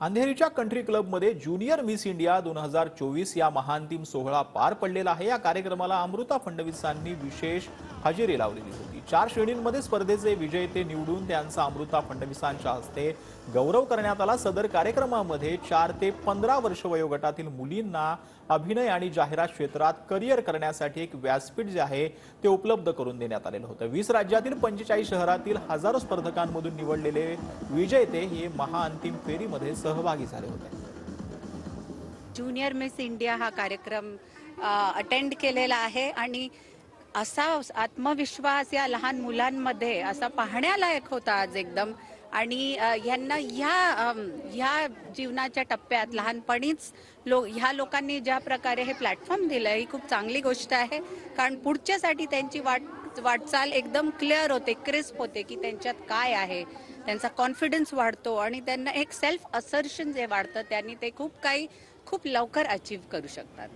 अंधेरीच्या country क्लबमध्ये junior miss India 2024 या महाअंतिम सोहळा पार पडलेला आहे। या कार्यक्रमाला अमृता फडणवीसांनी विशेष हजेरी लावलेली होती। 4 श्रेणींमध्ये स्पर्धेचे विजेते निवडून त्यांचा अमृता फडणवीसांच्या हस्ते गौरव करण्यात आला। सदर कार्यक्रमामध्ये 4 ते 15 वर्ष वयोगटातील मुलींना अभिनय आणि जाहिरात क्षेत्रात करिअर करण्यासाठी एक व्यासपीठ जे आहे ते उपलब्ध करून देण्यात आलेलं होतं। 20 राज्यातील 45 शहरातील हजारो स्पर्धकांमधून निवडलेले विजेते हे महाअंतिम फेरीमध्ये सहभागी झाले होते। ज्युनियर मिस इंडिया हा कार्यक्रम अटेंड केलेला आहे आणि असा आत्मविश्वास या लहान मुलांमध्ये असा पाहण्यालायक होता आज एकदम। आणि यांना ह्या जीवनाच्या टप्प्यात लहानपणीच ह्या लोकांनी ज्या प्रकारे हे प्लॅटफॉर्म दिलं ही खूप चांगली गोष्ट आहे, कारण पुढच्यासाठी त्यांची वाटचाल एकदम क्लिअर होते, क्रिस्प होते की त्यांच्यात काय आहे, त्यांचा कॉन्फिडन्स वाढतो आणि त्यांना एक सेल्फ असर्शन जे वाढतं त्यांनी ते खूप लवकर अचीव करू शकतात।